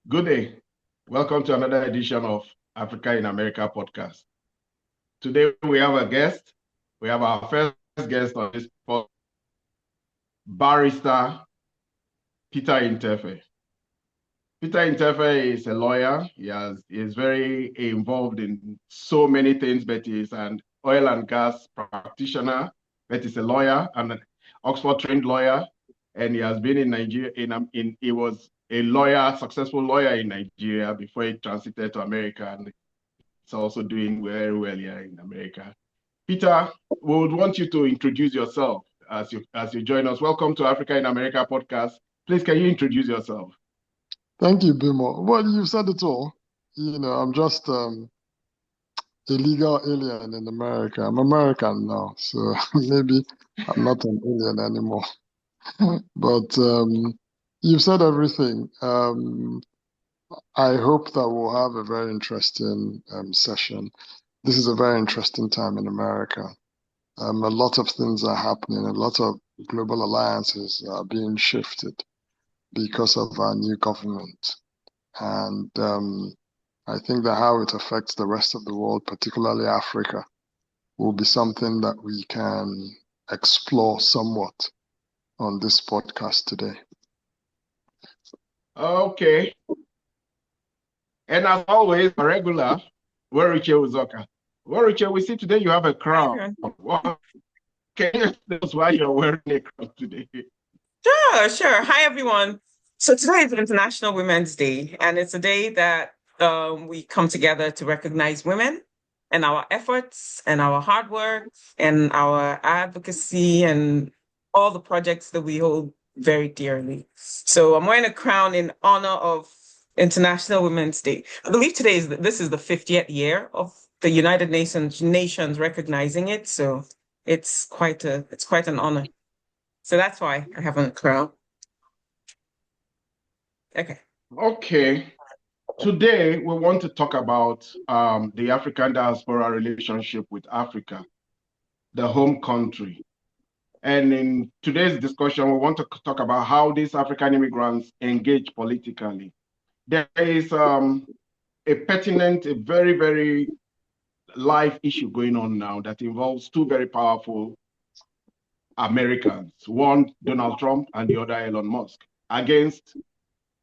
Good day. Welcome to another edition of Africa in America podcast. Today we have a guest. We have our first guest on this podcast, barrister Peter Ntephe. Peter Ntephe is a lawyer. He is very involved in so many things, but he's an oil and gas practitioner, but he's a lawyer and an Oxford trained lawyer. And he has been in Nigeria. He was a lawyer, successful lawyer in Nigeria before he transited to America, and it's also doing very well here in America. Peter, we would want you to introduce yourself as you join us. Welcome to Africa in America podcast. Please, can you introduce yourself? Thank you, Ebimo. Well, you've said it all. I'm just a legal alien in America. I'm American now, so maybe I'm not an alien anymore. But you've said everything. I hope that we'll have a very interesting session. This is a very interesting time in America. A lot of things are happening. A lot of global alliances are being shifted because of our new government. And I think that how it affects the rest of the world, particularly Africa, will be something that we can explore somewhat on this podcast today. Okay. And as always, a regular, Weruche Uzoka. Weruche, we see today you have a crown. Can you tell us why you're wearing a crown today? Sure. Hi, everyone. So today is International Women's Day, and it's a day that we come together to recognize women and our efforts and our hard work and our advocacy and all the projects that we hold very dearly. So I'm wearing a crown in honor of International Women's Day. I believe this is the 50th year of the United Nations recognizing it. So it's quite an honor. So that's why I have a crown. Okay. Today, we want to talk about the African diaspora relationship with Africa, the home country. And in today's discussion, we want to talk about how these African immigrants engage politically. There is a pertinent, a very, very live issue going on now that involves two very powerful Americans, one Donald Trump and the other Elon Musk, against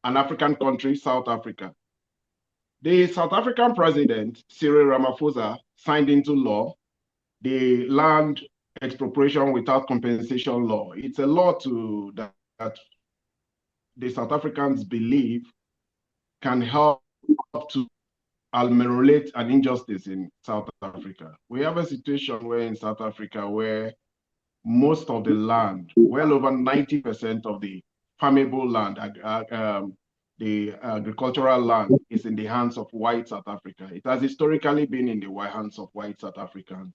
an African country, South Africa. The South African president, Cyril Ramaphosa, signed into law the land expropriation without compensation law. It's a law that the South Africans believe can help to ameliorate an injustice in South Africa. We have a situation where in South Africa where most of the land, well over 90% of the farmable land, the agricultural land is in the hands of white South Africa. It has historically been in the hands of white South Africans.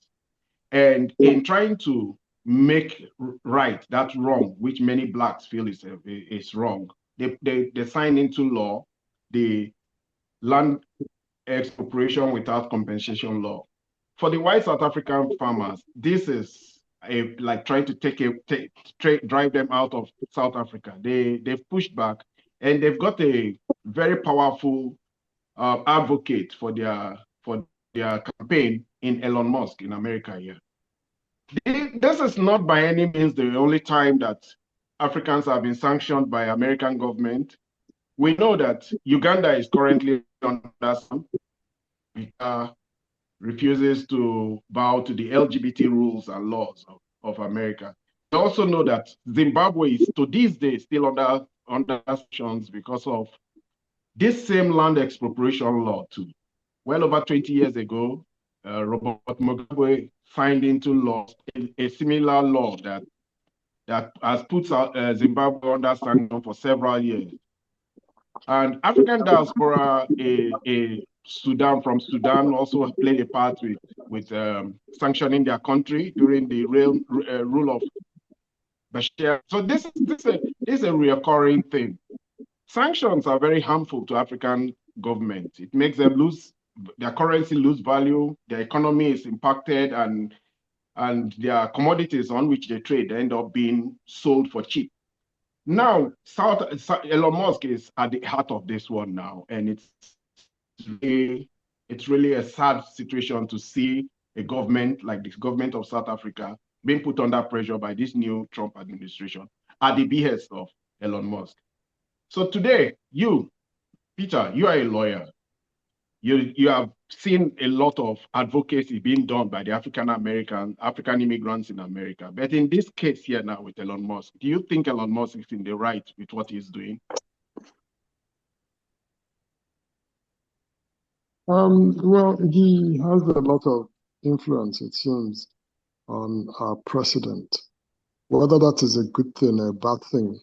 And in trying to make right that wrong, which many blacks feel is wrong, they sign into law the land expropriation without compensation law. For the white South African farmers, this is like trying to drive them out of South Africa. They've pushed back, and they've got a very powerful advocate for their campaign in Elon Musk in America here. This is not by any means the only time that Africans have been sanctioned by American government. We know that Uganda is currently under some refuses to bow to the LGBT rules and laws of America. We also know that Zimbabwe is to this day still under sanctions because of this same land expropriation law too. Well over 20 years ago, Robert Mugabe signed into law a similar law that has put Zimbabwe under sanction for several years. And African diaspora from Sudan also played a part with sanctioning their country during the rule of Bashir. So this is a recurring thing. Sanctions are very harmful to African governments. It makes them their currency lose value, their economy is impacted, and their commodities on which they trade end up being sold for cheap. Now, Elon Musk is at the heart of this one now, and it's really a sad situation to see a government like the government of South Africa being put under pressure by this new Trump administration at the behest of Elon Musk. So today, Peter, you are a lawyer. You have seen a lot of advocacy being done by the African immigrants in America. But in this case here now with Elon Musk, do you think Elon Musk is in the right with what he's doing? Well, he has a lot of influence, it seems, on our president. Whether that is a good thing or a bad thing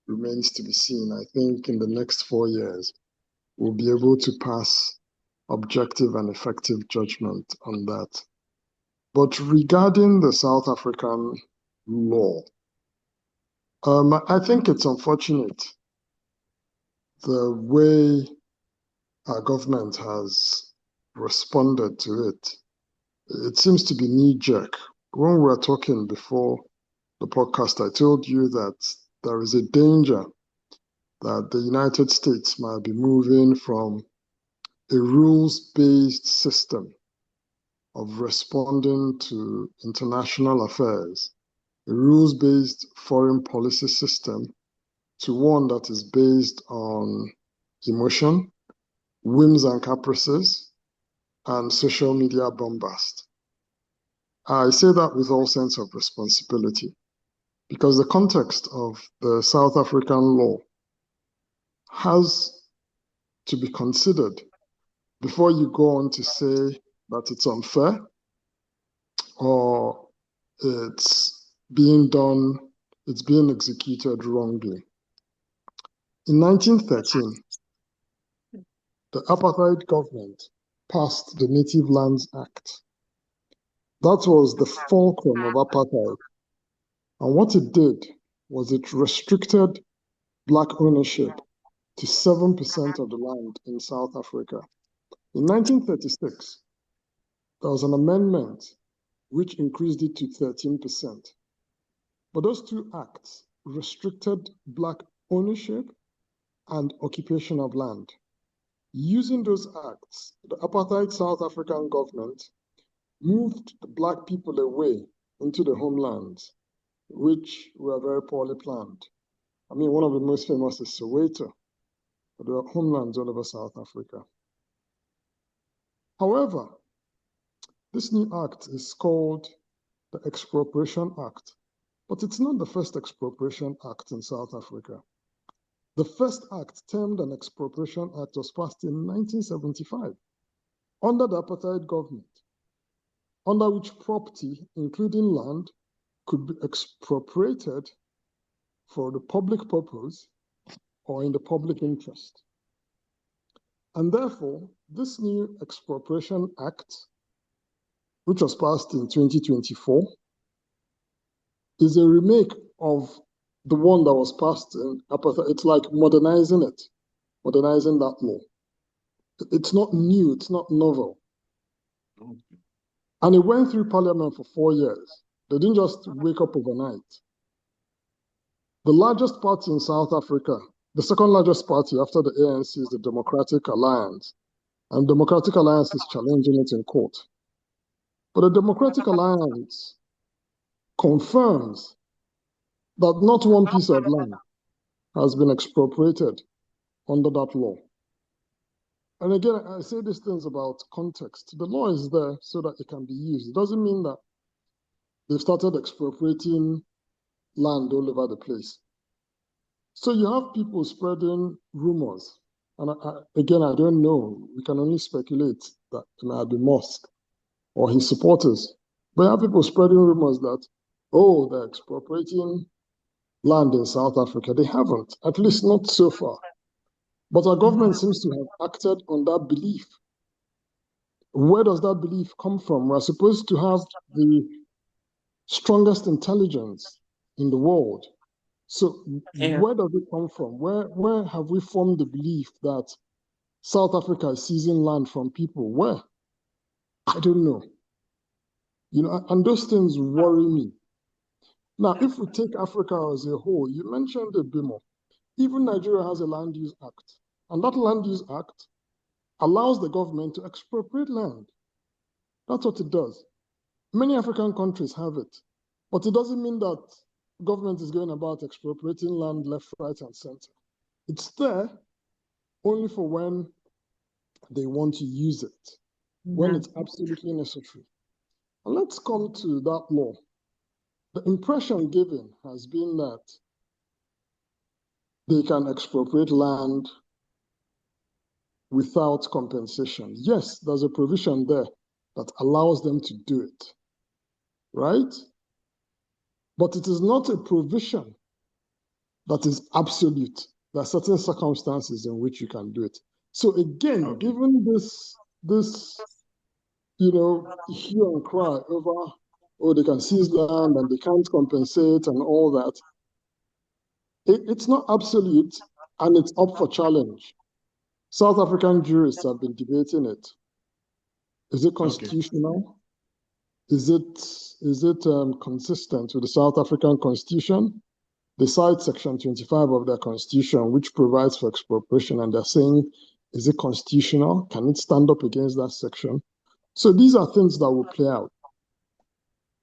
remains to be seen. I think in the next 4 years, we'll be able to pass objective and effective judgment on that. But regarding the South African law, I think it's unfortunate the way our government has responded to it. It seems to be knee-jerk. When we were talking before the podcast, I told you that there is a danger that the United States might be moving from a rules-based system of responding to international affairs, a rules-based foreign policy system, to one that is based on emotion, whims and caprices, and social media bombast. I say that with all sense of responsibility, because the context of the South African law has to be considered before you go on to say that it's unfair or it's being executed wrongly. In 1913, the apartheid government passed the Native Lands Act. That was the fulcrum of apartheid. And what it did was it restricted Black ownership to 7% of the land in South Africa. In 1936, there was an amendment which increased it to 13%. But those two acts restricted Black ownership and occupation of land. Using those acts, the apartheid South African government moved the Black people away into the homelands, which were very poorly planned. I mean, one of the most famous is Soweto, but there are homelands all over South Africa. However, this new act is called the Expropriation Act, but it's not the first expropriation act in South Africa. The first act, termed an Expropriation Act, was passed in 1975 under the apartheid government, under which property, including land, could be expropriated for the public purpose or in the public interest. And therefore, this new Expropriation Act, which was passed in 2024, is a remake of the one that was passed in apartheid. It's like modernizing it, modernizing that law. It's not new, it's not novel. And it went through Parliament for 4 years. They didn't just wake up overnight. The largest party in South Africa, the second largest party after the ANC, is the Democratic Alliance. And Democratic Alliance is challenging it in court. But the Democratic Alliance confirms that not one piece of land has been expropriated under that law. And again, I say these things about context. The law is there so that it can be used. It doesn't mean that they've started expropriating land all over the place. So you have people spreading rumors. And again, I don't know. We can only speculate that it might be Musk or his supporters. But you have people spreading rumors that, oh, they're expropriating land in South Africa. They haven't, at least not so far. But our government seems to have acted on that belief. Where does that belief come from? We're supposed to have the strongest intelligence in the world. So where does it come from? Where have we formed the belief that South Africa is seizing land from people? Where? I don't know. You know, and those things worry me. Now, if we take Africa as a whole, you mentioned Ebimo. Even Nigeria has a Land Use Act, and that Land Use Act allows the government to expropriate land. That's what it does. Many African countries have it, but it doesn't mean that government is going about expropriating land left, right, and center. It's there only for when they want to use it, when it's absolutely necessary. And let's come to that law. The impression given has been that they can expropriate land without compensation. Yes, there's a provision there that allows them to do it, right? But it is not a provision that is absolute. There are certain circumstances in which you can do it. So again, given this hue and cry over, oh, they can seize land and they can't compensate and all that, it's not absolute and it's up for challenge. South African jurists have been debating it. Is it constitutional? Is it consistent with the South African Constitution? They cite Section 25 of their Constitution, which provides for expropriation, and they're saying, is it constitutional? Can it stand up against that section? So these are things that will play out.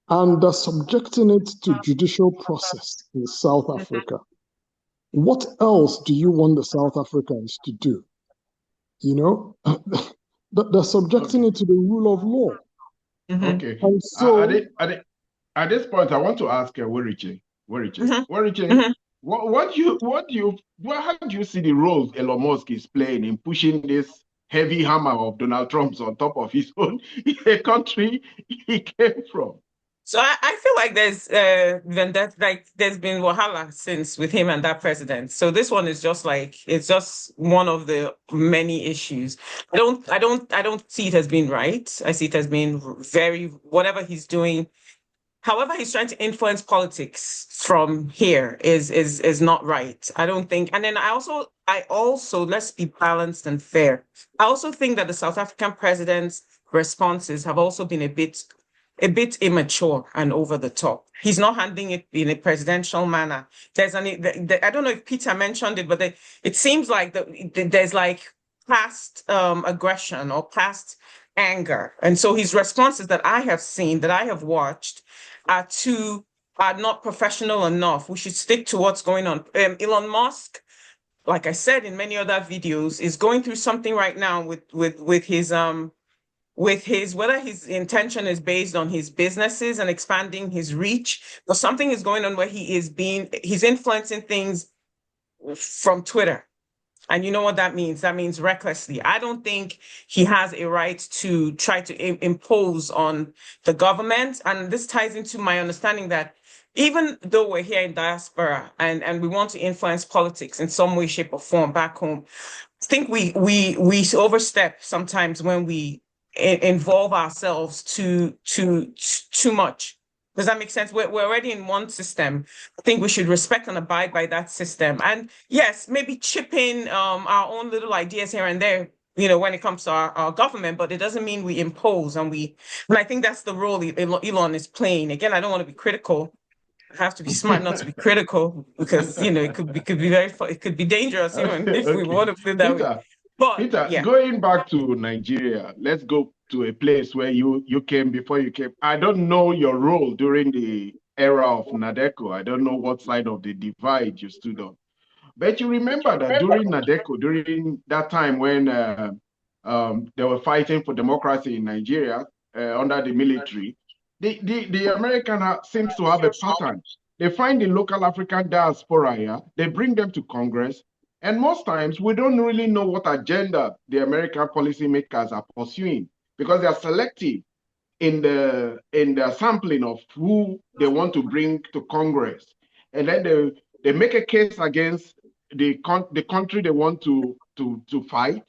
And they're subjecting it to judicial process in South Africa. What else do you want the South Africans to do? You know, they're subjecting it to the rule of law. Okay. And so at this point, I want to ask Weruche. How do you see the role Elon Musk is playing in pushing this heavy hammer of Donald Trump's on top of his own country he came from? So I feel like there's there's been wahala since with him and that president. So this one is just like, it's just one of the many issues. I don't see it as being right. I see it as being very, whatever he's doing, however he's trying to influence politics from here is not right. I don't think. And then I also let's be balanced and fair. I also think that the South African president's responses have also been a bit immature and over the top. He's not handling it in a presidential manner. I don't know if Peter mentioned it, but it seems like there's like past aggression or past anger. And so his responses that I have seen, that I have watched, are not professional enough. We should stick to what's going on. Elon Musk, like I said in many other videos, is going through something right now with his whether his intention is based on his businesses and expanding his reach, but something is going on where he's influencing things from Twitter. And you know what that means? That means recklessly. I don't think he has a right to try to impose on the government. And this ties into my understanding that even though we're here in diaspora and we want to influence politics in some way, shape, or form back home, I think we overstep sometimes when we involve ourselves too much. Does that make sense? We're already in one system. I think we should respect and abide by that system. And yes, maybe chip in our own little ideas here and there, when it comes to our government, but it doesn't mean we impose. And I think that's the role Elon is playing. Again, I don't want to be critical. I have to be smart not to be critical because, it could be dangerous even if we want to play that way. But, Peter, yeah. Going back to Nigeria, let's go to a place where you came before you came. I don't know your role during the era of Nadeko. I don't know what side of the divide you stood on. But you remember that during Nadeko, during that time when they were fighting for democracy in Nigeria under the military, the American seems to have a pattern. They find the local African diaspora here, they bring them to Congress, and most times we don't really know what agenda the American policymakers are pursuing because they are selective in the sampling of who they want to bring to Congress. And then they make a case against the country they want to fight.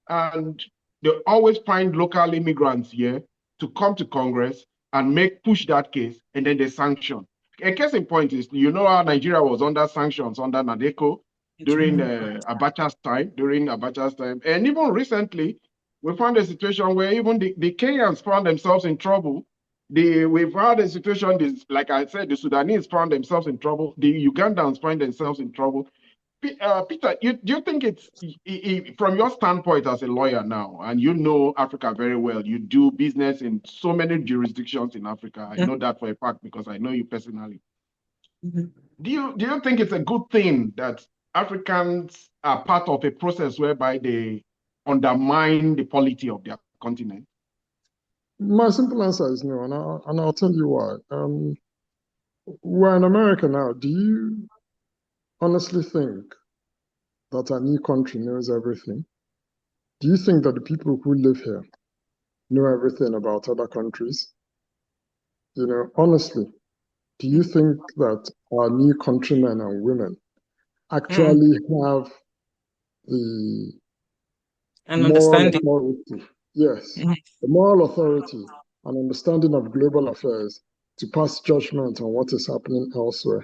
And they always find local immigrants here to come to Congress and push that case, and then they sanction. A case in point is, how Nigeria was under sanctions under Nadeko during Abacha's time. And even recently, we found a situation where even the Kenyans found themselves in trouble we've had a situation, this, like I said, the Sudanese found themselves in trouble, the Ugandans find themselves in trouble. Peter, do you think it's from your standpoint as a lawyer now, and you know Africa very well, you do business in so many jurisdictions in Africa. I know that for a fact because I know you personally. Mm-hmm. Do you think it's a good thing that Africans are part of a process whereby they undermine the polity of their continent? My simple answer is no, and I'll tell you why. We're in America now. Do you honestly think that a new country knows everything? Do you think that the people who live here know everything about other countries? You know, honestly, do you think that our new countrymen and women actually have the And moral understanding. authority? Yes, Mm-hmm. the moral authority and understanding of global affairs to pass judgment on what is happening elsewhere.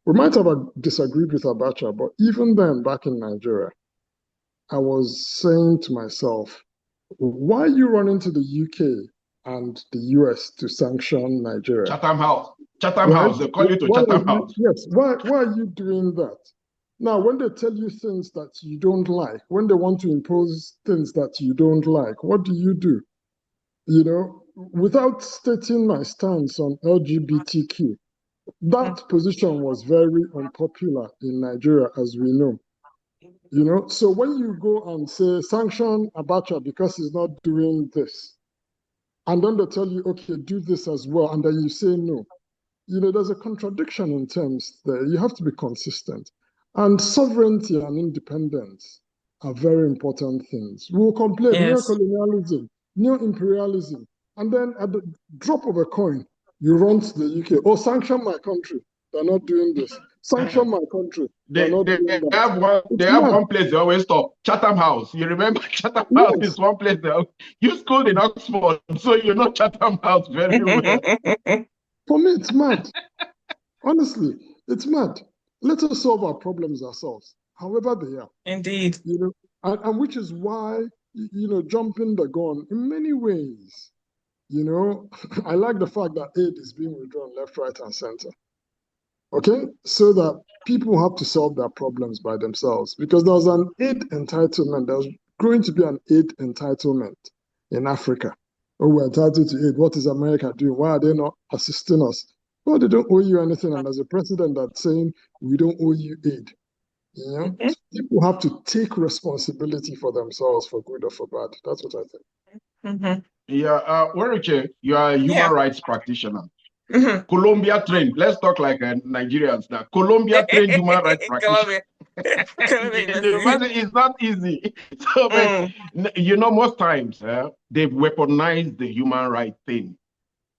We might have disagreed with Abacha, but even then, back in Nigeria, I was saying to myself, why are you running to the UK and the US to sanction Nigeria? Chatham House. Chatham Right? House. They call you to Chatham House. Yes. Why are you doing that? Now, when they tell you things that you don't like, when they want to impose things that you don't like, what do? You know, without stating my stance on LGBTQ, that position was very unpopular in Nigeria, as we know. You know, so when you go and say sanction Abacha because he's not doing this, and then they tell you, okay, do this as well, and then you say no, you know, there's a contradiction in terms there. You have to be consistent. And sovereignty and independence are very important things. We will complain Yes. neo-colonialism, neo-imperialism, and then at the drop of a coin, you run to the UK, oh, sanction my country. They're not doing this. Sanction my country. They're not doing that. They It's have mad. one place they always stop. Chatham House. You remember Chatham House Yes. is one place you schooled in Oxford, so you know Chatham House very well. For me, it's mad. Honestly, it's mad. Let us solve our problems ourselves, however they are. Indeed. You know, and which is why, you know, jumping the gun in many ways. You know, I like the fact that aid is being withdrawn left, right, and center. Okay, so that people have to solve their problems by themselves because there's an aid entitlement. There's going to be an aid entitlement in Africa. Oh, we're entitled to aid. What is America doing? Why are they not assisting us? Well, they don't owe you anything, and there's a president that's saying we don't owe you aid. You know, Mm-hmm. people have to take responsibility for themselves, for good or for bad. That's what I think. Mm-hmm. Yeah, Weruche, you are a human rights practitioner. Mm-hmm. Colombia trained. Let's talk like Nigerians now. Colombia trained human rights practitioner. It's not easy. So, but you know, most times they've weaponized the human right thing.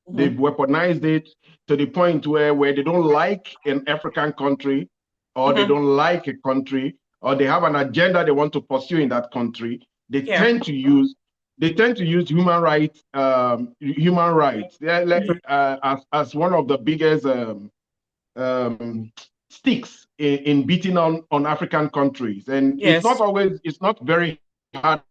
They've weaponized it to the point where they don't like an African country, or they don't like a country, or they have an agenda they want to pursue in that country. They tend to use human rights. As one of the biggest sticks in beating on African countries. And Yes. it's not very hard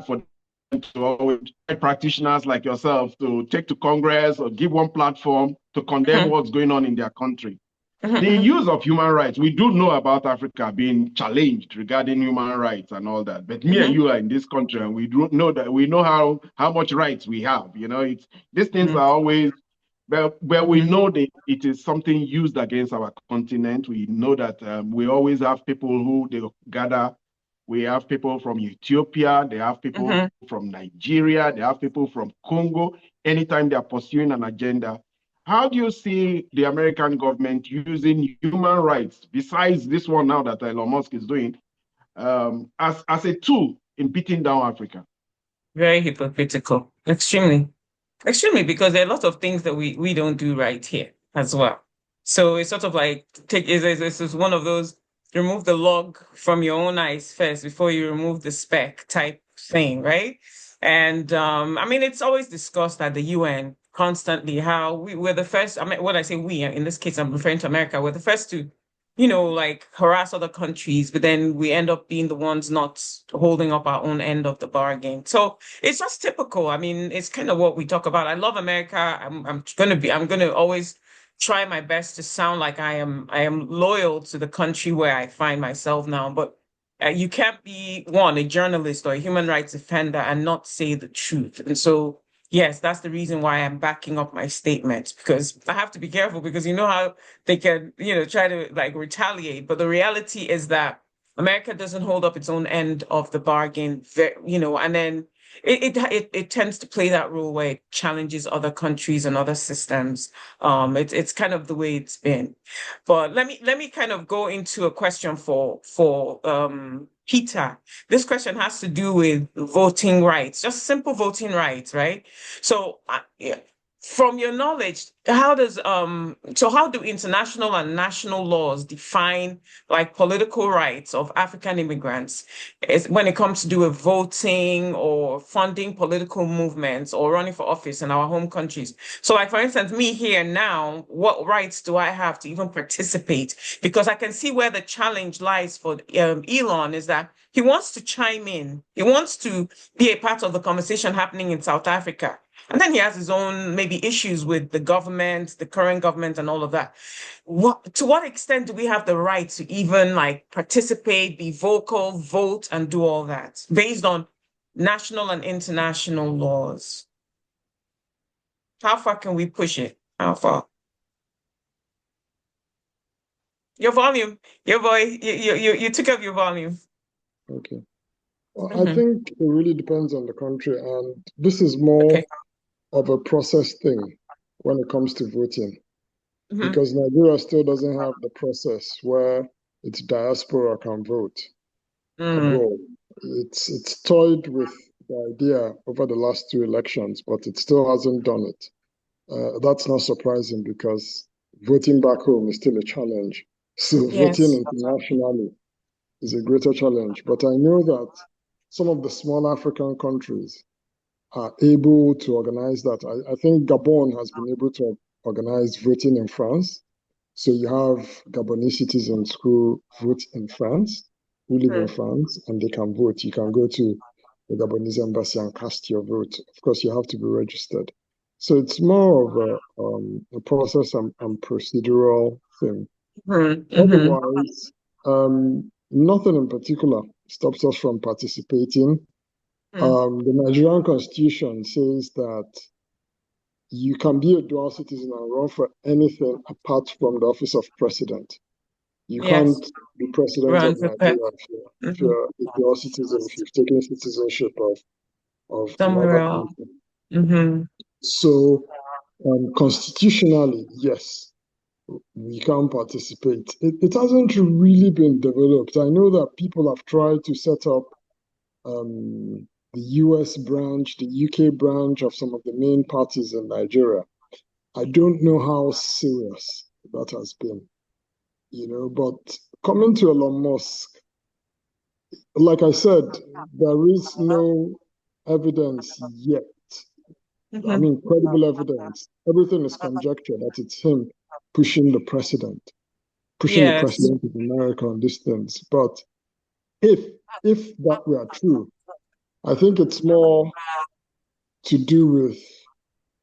for them to always practitioners like yourself to take to Congress or give one platform to condemn what's going on in their country. The use of human rights, we do know about Africa being challenged regarding human rights and all that. But me and you are in this country, and we do know that we know how much rights we have. You know, these things are always, but we know that it is something used against our continent. We know that we always have people who they gather. We have people from Ethiopia. They have people from Nigeria. They have people from Congo. Anytime they are pursuing an agenda. How do you see the American government using human rights, besides this one now that Elon Musk is doing, as a tool in beating down Africa? Very hypocritical. Extremely. Extremely, because there are a lot of things that we don't do right here as well. So it's sort of like, this is one of those, remove the log from your own eyes first before you remove the speck type thing, right? And I mean, it's always discussed at the UN constantly how we're the first, I mean, when I say we, in this case, I'm referring to America, we're the first to like harass other countries, but then we end up being the ones not holding up our own end of the bargain. So it's just typical. I mean, it's kind of what we talk about. I love America. I'm gonna always try my best to sound like I am loyal to the country where I find myself now. But you can't be a journalist or a human rights defender and not say the truth. And so yes, that's the reason why I'm backing up my statement, because I have to be careful, because you know how they can, try to like retaliate. But the reality is that America doesn't hold up its own end of the bargain, and then it tends to play that role where it challenges other countries and other systems. It's kind of the way it's been. But let me kind of go into a question for Peter. This question has to do with voting rights, just simple voting rights, right? So, yeah, from your knowledge, how do international and national laws define like political rights of African immigrants when it comes to do with voting or funding political movements or running for office in our home countries? So, like for instance, me here now, what rights do I have to even participate? Because I can see where the challenge lies for Elon is that he wants to chime in. He wants to be a part of the conversation happening in South Africa. And then he has his own maybe issues with the government, the current government, and all of that. To what extent do we have the right to even like participate, be vocal, vote, and do all that based on national and international laws? How far can we push it? How far? Your volume, your voice, you took up your volume. Okay. Well, I Mm-hmm. think it really depends on the country, and this is more Okay. of a process thing when it comes to voting, Mm-hmm. because Nigeria still doesn't have the process where its diaspora can vote abroad. It's toyed with the idea over the last two elections, but it still hasn't done it. That's not surprising because voting back home is still a challenge. So voting Yes. internationally is a greater challenge. But I know that some of the small African countries are able to organize that. I think Gabon has been able to organize voting in France. So you have Gabonese citizens who vote in France, who live in France, and they can vote. You can go to the Gabonese embassy and cast your vote. Of course, you have to be registered. So it's more of a process and procedural thing. Mm-hmm. Otherwise, nothing in particular stops us from participating. The Nigerian constitution says that you can be a dual citizen and run for anything apart from the office of president. You Yes. can't be president Run of for pet. Nigeria if you're a dual citizen, if you've taken citizenship of Somewhere another else. country. Mm-hmm. So constitutionally, yes, we can participate. It hasn't really been developed. I know that people have tried to set up the US branch, the UK branch of some of the main parties in Nigeria. I don't know how serious that has been, but coming to Elon Musk, like I said, there is no evidence yet. I mean, credible evidence. Everything is conjecture that it's him pushing the president, pushing the Yes. president of America on these things. But if that were true, I think it's more to do with,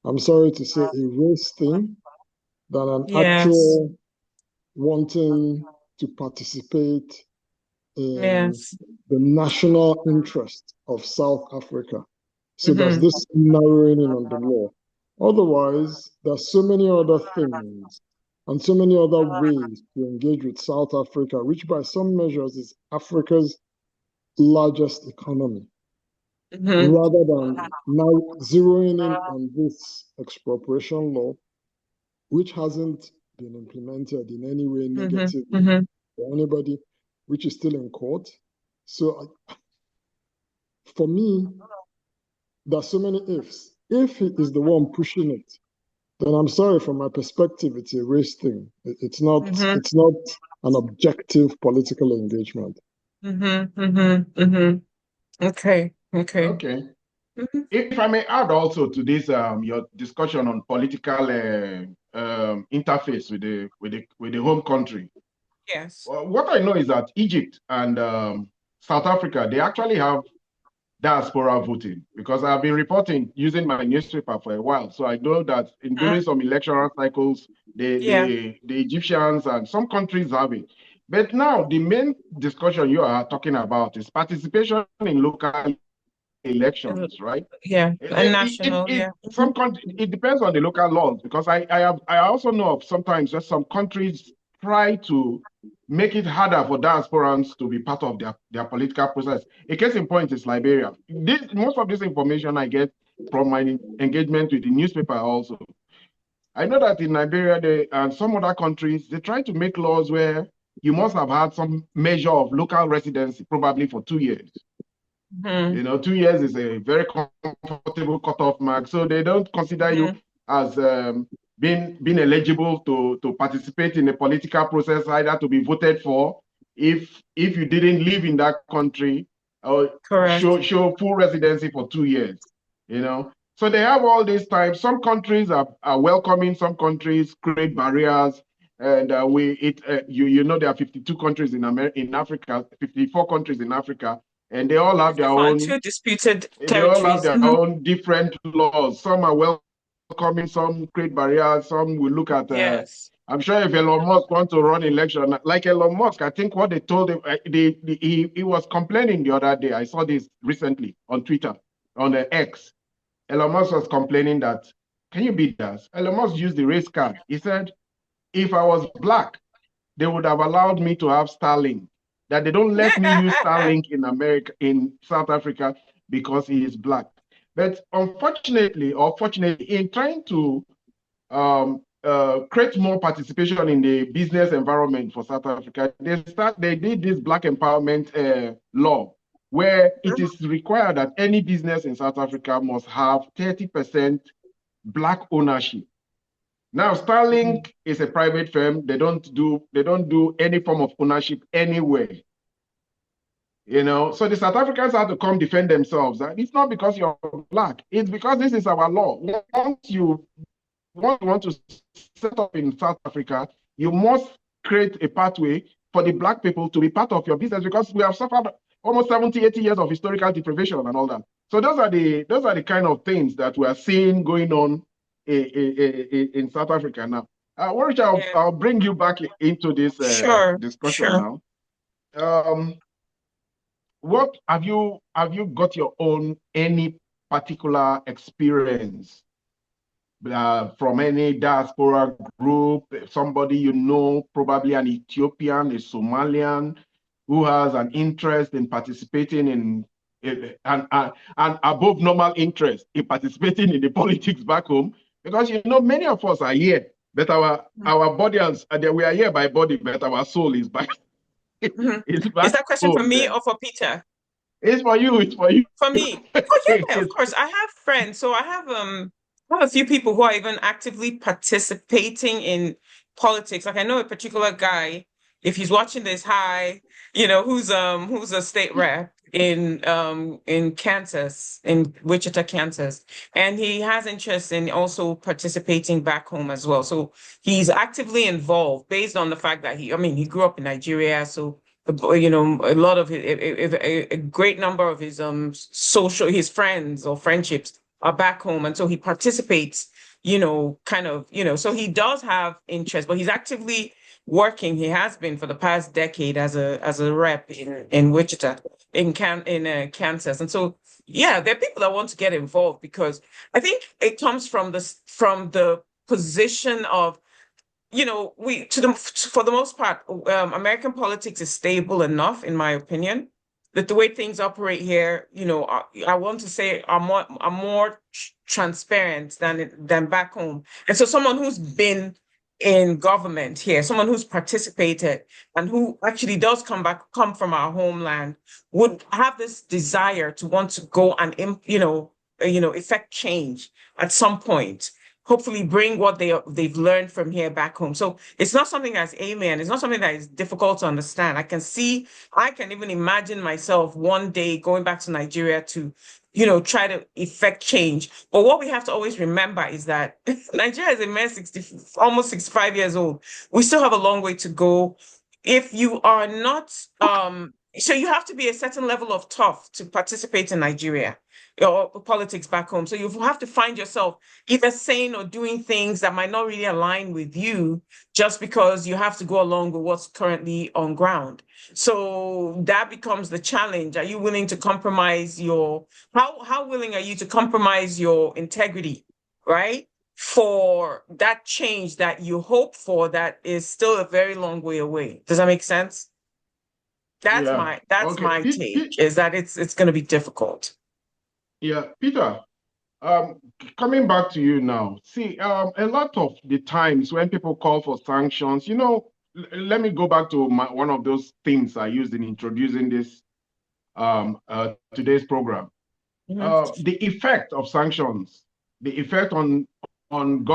I'm sorry to say, a race thing than an Yes. actual wanting to participate in Yes. the national interest of South Africa. So there's this narrowing in on the law. Otherwise, there's so many other things and so many other ways to engage with South Africa, which by some measures is Africa's largest economy, rather than now zeroing in on this expropriation law, which hasn't been implemented in any way negatively for anybody, which is still in court. So for me, there's so many ifs. If he is the one pushing it, then I'm sorry, from my perspective, it's a race thing. It's not an objective political engagement. Okay. Okay. If I may add also to this, your discussion on political interface with the home country. Yes. What I know is that Egypt and South Africa, they actually have diaspora voting, because I've been reporting using my newspaper for a while. So I know that during some electoral cycles, the Egyptians and some countries have it. But now the main discussion you are talking about is participation in local elections, right? Yeah, and national, yeah. It depends on the local laws, because I also know of sometimes that some countries try to make it harder for diasporans to be part of their political process. A case in point is Liberia. Most of this information I get from my engagement with the newspaper also. I know that in Liberia and some other countries, they try to make laws where you must have had some measure of local residency, probably for 2 years. 2 years is a very comfortable cutoff mark. So they don't consider you as being eligible to participate in a political process, either to be voted for if you didn't live in that country or show full residency for 2 years. So they have all these types. Some countries are welcoming, some countries create barriers. And there are 52 countries in Africa, 54 countries in Africa, and they all have their own disputed territories. They all have their own different laws. Some are welcoming, some create barriers, some will look at. I'm sure if Elon Musk wants to run election, like Elon Musk, I think what they told him, he was complaining the other day. I saw this recently on Twitter, on the X. Elon Musk was complaining that, can you beat us? Elon Musk used the race card. He said, if I was black, they would have allowed me to have Starlink. That they don't let me use Starlink in South Africa, because he is black. But unfortunately, or fortunately, in trying to create more participation in the business environment for South Africa, they did this black empowerment law, where it is required that any business in South Africa must have 30% black ownership. Now, Starlink is a private firm. They don't do any form of ownership anywhere. So the South Africans have to come defend themselves. And it's not because you're black. It's because this is our law. Once you want to set up in South Africa, you must create a pathway for the black people to be part of your business, because we have suffered almost 70, 80 years of historical deprivation and all that. So those are the kind of things that we are seeing going on in South Africa now. Weruche, I'll bring you back into this discussion now. What have you got your own any particular experience from any diaspora group, somebody probably an Ethiopian, a Somalian, who has an interest in participating in and above normal interest in participating in the politics back home? Because many of us are here, but our body we are here by body, but our soul is back. Is that question for me or for Peter? It's for you. It's for you. For me. Oh yeah, of course. I have friends. So I have a few people who are even actively participating in politics. Like I know a particular guy, if he's watching this, who's a state rep in Kansas, in Wichita, Kansas. And he has interest in also participating back home as well. So he's actively involved based on the fact that he grew up in Nigeria. So a lot of a great number of his his friends or friendships are back home, and so he participates, so he does have interest, but he's actively working. He has been for the past decade as a rep in Wichita, in Kansas, and so there are people that want to get involved, because I think it comes from the position of, for the most part, American politics is stable enough, in my opinion, that the way things operate here, I want to say are more transparent than back home. And so someone who's been in government here, someone who's participated and who actually does come from our homeland, would have this desire to want to go and effect change at some point. Hopefully bring what they've learned from here back home. So it's not something that's alien. It's not something that is difficult to understand. I can even imagine myself one day going back to Nigeria to, try to effect change. But what we have to always remember is that Nigeria is a man almost 65 years old. We still have a long way to go. if you are not, so you have to be a certain level of tough to participate in Nigeria or politics back home. So you have to find yourself either saying or doing things that might not really align with you just because you have to go along with what's currently on ground. So that becomes the challenge. Are you willing to compromise how willing are you to compromise your integrity, right? For that change that you hope for that is still a very long way away. Does that make sense? That's Yeah. my take, is that it's going to be difficult. Yeah, Peter, coming back to you now. See, a lot of the times when people call for sanctions, let me go back to one of those themes I used in introducing this today's program. The effect of sanctions, the effect on home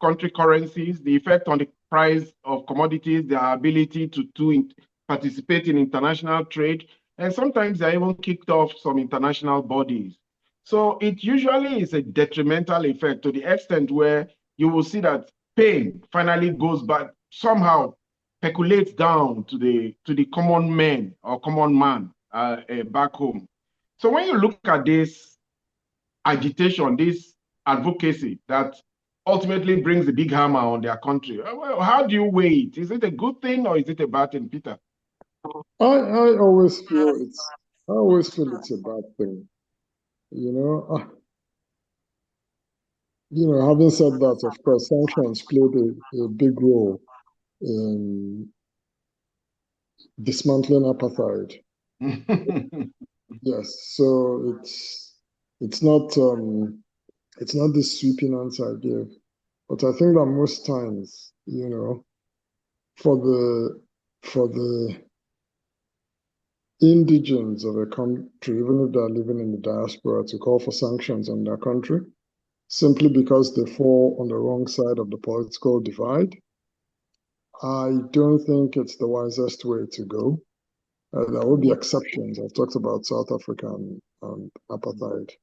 country currencies, the effect on the price of commodities, their ability to participate in international trade, and sometimes they're even kicked off some international bodies. So it usually is a detrimental effect to the extent where you will see that pain finally goes back, somehow percolates down to the common man or common man back home. So when you look at this agitation, this advocacy that ultimately brings the big hammer on their country, how do you weigh it? Is it a good thing or is it a bad thing, Peter? I always feel it's a bad thing. Having said that, of course, sanctions played a big role in dismantling apartheid. Yes, so it's not this sweeping answer I give, but I think that most times, for the indigents of a country, even if they're living in the diaspora, to call for sanctions on their country, simply because they fall on the wrong side of the political divide, I don't think it's the wisest way to go. There will be exceptions. I've talked about South Africa and apartheid,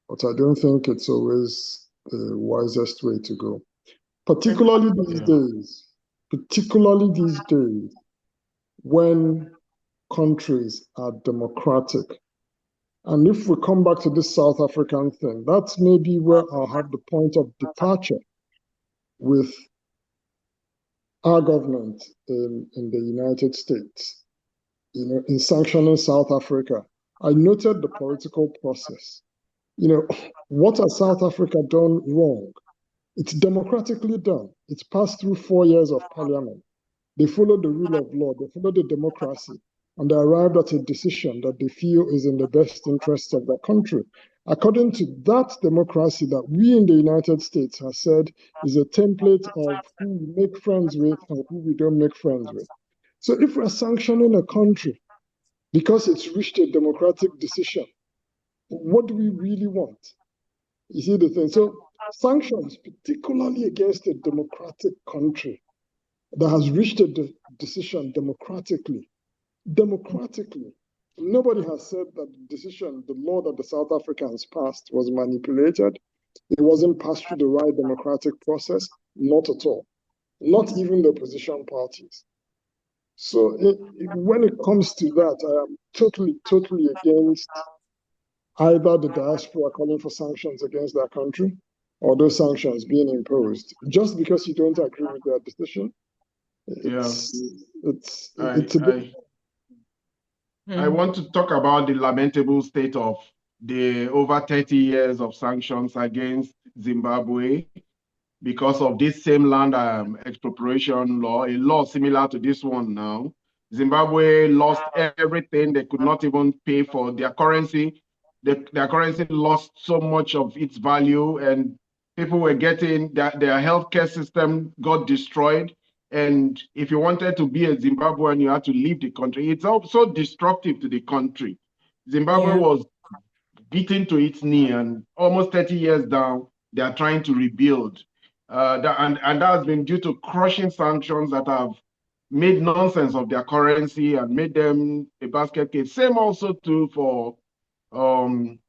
but I don't think it's always the wisest way to go. Particularly these days, when countries are democratic. And if we come back to this South African thing, that's maybe where I'll have the point of departure with our government in the United States. In sanctioning South Africa, I noted the political process. What has South Africa done wrong? It's democratically done. It's passed through 4 years of parliament. They followed the rule of law, they followed the democracy, and they arrived at a decision that they feel is in the best interests of their country. According to that democracy that we in the United States have said is a template of who we make friends with and who we don't make friends with. So if we're sanctioning a country because it's reached a democratic decision, what do we really want? You see the thing? So sanctions, particularly against a democratic country that has reached a decision democratically. Nobody has said that the decision, the law that the South Africans passed was manipulated. It wasn't passed through the right democratic process, not at all. Not even the opposition parties. So when it comes to that, I am totally against either the diaspora calling for sanctions against their country or those sanctions being imposed. Just because you don't agree with their decision, I want to talk about the lamentable state of the over 30 years of sanctions against Zimbabwe because of this same land expropriation law, a law similar to this one now. Zimbabwe lost everything. They could not even pay for their currency. Their currency lost so much of its value, and people were getting their healthcare system got destroyed. And if you wanted to be a Zimbabwean, you had to leave the country. It's also destructive to the country. Zimbabwe was beaten to its knee, and almost 30 years down, they are trying to rebuild. And that has been due to crushing sanctions that have made nonsense of their currency and made them a basket case. Same also too for Zambia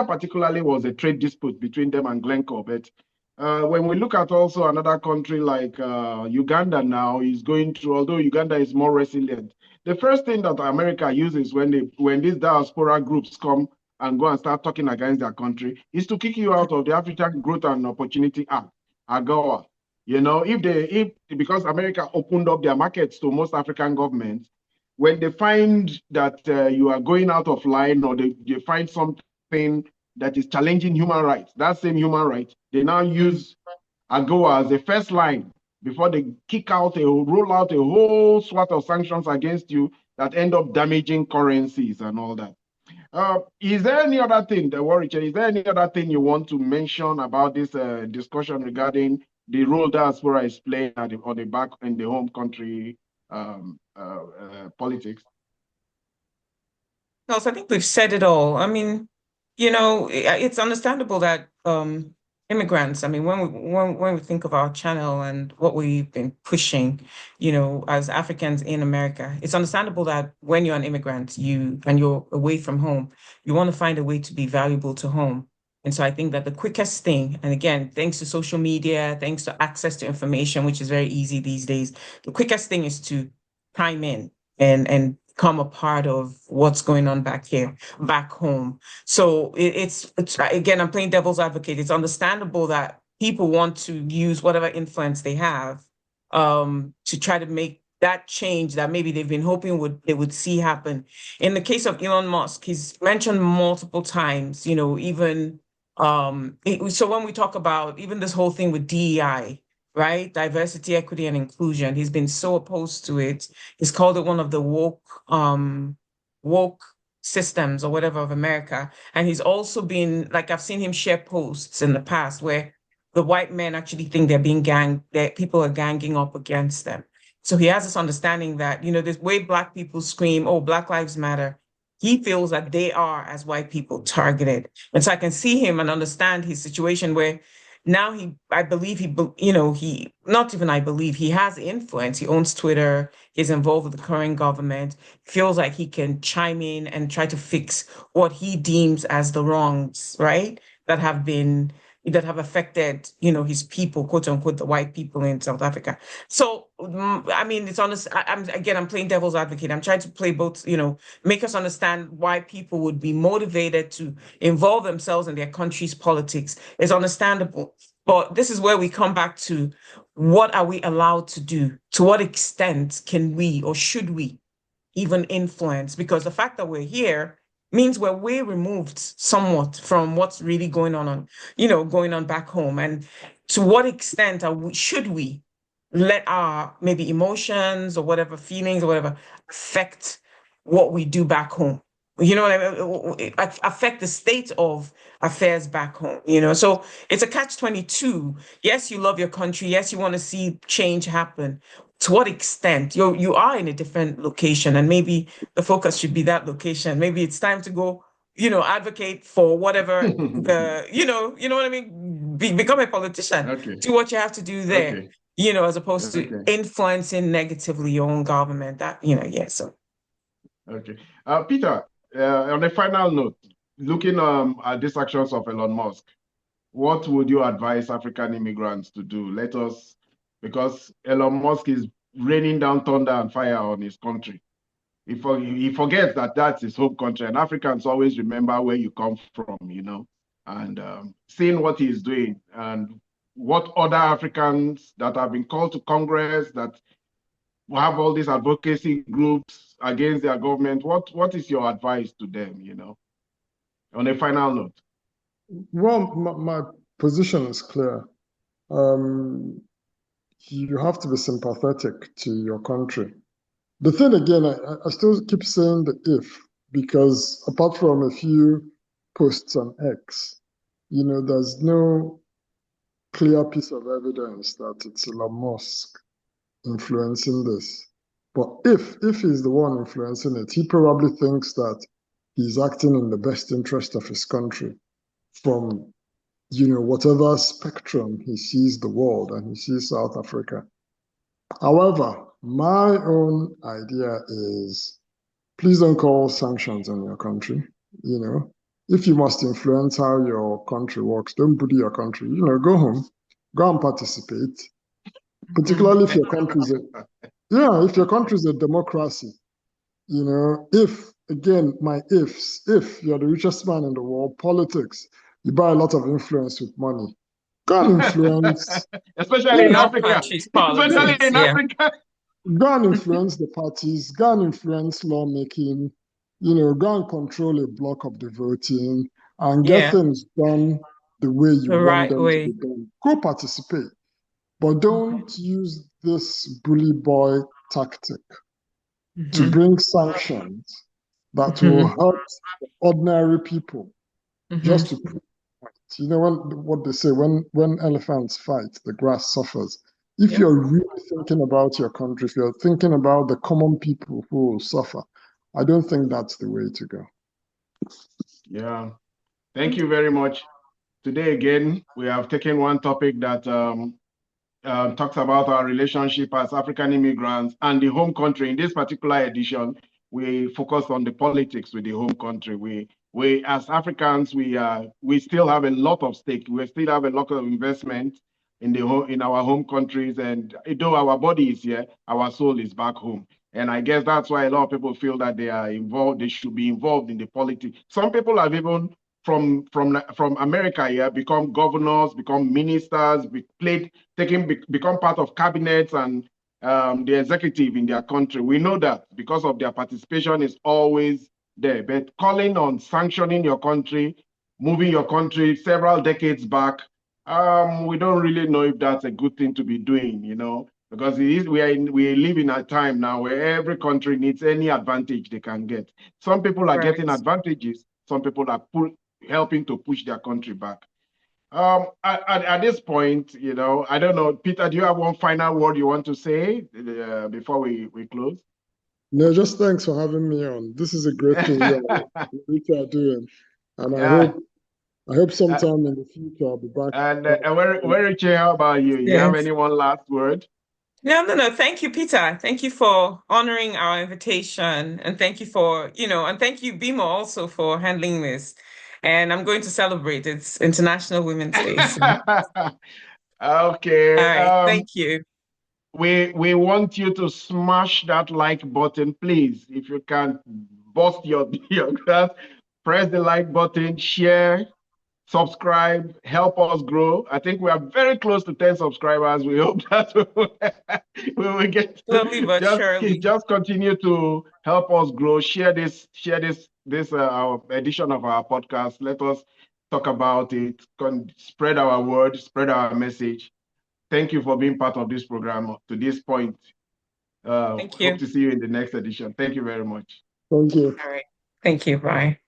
particularly was a trade dispute between them and Glencore, but When we look at also another country like Uganda now is going through, although Uganda is more resilient, the first thing that America uses when these diaspora groups come and go and start talking against their country is to kick you out of the African Growth and Opportunity Act, AGOA. If because America opened up their markets to most African governments, when they find that you are going out of line or they find something that is challenging human rights, that same human right, they now use AGOA as the first line before they roll out a whole swath of sanctions against you that end up damaging currencies and all that. Is there any other thing, Weruche, is there any other thing you want to mention about this discussion regarding the role diaspora is playing on the back in the home country politics? No, so I think we've said it all. I mean, it's understandable that immigrants, I mean, when we think of our channel and what we've been pushing, as Africans in America, it's understandable that when you're an immigrant, and you're away from home, you want to find a way to be valuable to home. And so I think that the quickest thing, and again, thanks to social media, thanks to access to information, which is very easy these days, the quickest thing is to chime in and become a part of what's going on back here, back home. So it's again, I'm playing devil's advocate. It's understandable that people want to use whatever influence they have to try to make that change that maybe they've been hoping they would see happen. In the case of Elon Musk, he's mentioned multiple times, even so when we talk about even this whole thing with DEI, right? Diversity, equity, and inclusion. He's been so opposed to it. He's called it one of the woke systems or whatever of America. And he's also been, like, I've seen him share posts in the past where the white men actually think that people are ganging up against them. So he has this understanding that, this way Black people scream, oh, Black Lives Matter. He feels that they are, as white people, targeted. And so I can see him and understand his situation where now I believe not even I believe, he has influence. He owns Twitter. He's involved with the current government. Feels like he can chime in and try to fix what he deems as the wrongs, right? That have affected, his people, quote unquote, the white people in South Africa. So, I mean, it's honest. I'm playing devil's advocate. I'm trying to play both, make us understand why people would be motivated to involve themselves in their country's politics. It's understandable. But this is where we come back to what are we allowed to do? To what extent can we or should we even influence? Because the fact that we're here means we're way removed somewhat from what's really going on, going on back home. And to what extent should we let our maybe emotions or whatever feelings or whatever affect what we do back home? You know what I mean? Affect the state of affairs back home, So it's a catch-22. Yes, you love your country. Yes, you want to see change happen. To what extent? You are in a different location, and maybe the focus should be that location. Maybe it's time to go, advocate for whatever you know what I mean? Become a politician. Okay. Do what you have to do there, Okay. as opposed to influencing negatively your own government. That, yeah, so. Okay. Peter, on a final note, looking at these actions of Elon Musk, what would you advise African immigrants to do? Because Elon Musk is raining down thunder and fire on his country. He forgets that that's his home country, and Africans always remember where you come from, and seeing what he's doing and what other Africans that have been called to Congress that have all these advocacy groups against their government. What is your advice to them, on a final note? Well, my position is clear. You have to be sympathetic to your country. The thing again, I still keep saying the if, because apart from a few posts on X, there's no clear piece of evidence that it's Elon Musk influencing this. But if he's the one influencing it, he probably thinks that he's acting in the best interest of his country from, whatever spectrum he sees the world, and he sees South Africa. However, my own idea is, please don't call sanctions on your country. If you must influence how your country works, don't bully your country. Go home, go and participate, particularly if your country is if your country is a democracy. If, again, if you're the richest man in the world, politics, you buy a lot of influence with money. Go and influence. Especially in all Africa. countries' Especially politics, in Africa. Go and influence the parties, go and influence lawmaking, go and control a block of the voting and get things done the way you the want right them to way. be done. Go participate, but don't use this bully boy tactic to bring sanctions that will hurt ordinary people just to prove a point. What they say, when elephants fight, the grass suffers. If you're really thinking about your country, if you're thinking about the common people who will suffer, I don't think that's the way to go. Yeah. Thank you very much. Today, again, we have taken one topic that talks about our relationship as African immigrants and the home country. In this particular edition, we focus on the politics with the home country. We as Africans, we still have a lot of stake. We still have a lot of investment in our home countries. And though our body is here, our soul is back home. And I guess that's why a lot of people feel that they are involved. They should be involved in the politics. Some people have even from America here become governors, become ministers, become part of cabinets and the executive in their country. We know that because of their participation is always there. But calling on sanctioning your country, moving your country several decades back, we don't really know if that's a good thing to be doing, because we live in a time now where every country needs any advantage they can get. Some people are getting advantages. Some people are helping to push their country back. At this point, I don't know, Peter, do you have one final word you want to say before we close? No, just thanks for having me on. This is a great thing you are doing, and I hope sometime in the future I'll be back. And Weruche, how about you? You have any one last word? No. Thank you, Peter. Thank you for honoring our invitation. And thank you and thank you, Ebimo, also for handling this. And I'm going to celebrate. It's International Women's Day. So. Okay. All right. Thank you. We want you to smash that like button, please. If you can bust your glass, press the like button, share, subscribe, help us grow. I think we are very close to 10 subscribers. We hope that we will get slowly but surely. Just continue to help us grow. Share this our edition of our podcast. Let us talk about it. Spread our word, spread our message. Thank you for being part of this program to this point. Thank you. Hope to see you in the next edition. Thank you very much. Thank you. All right. Thank you. Bye.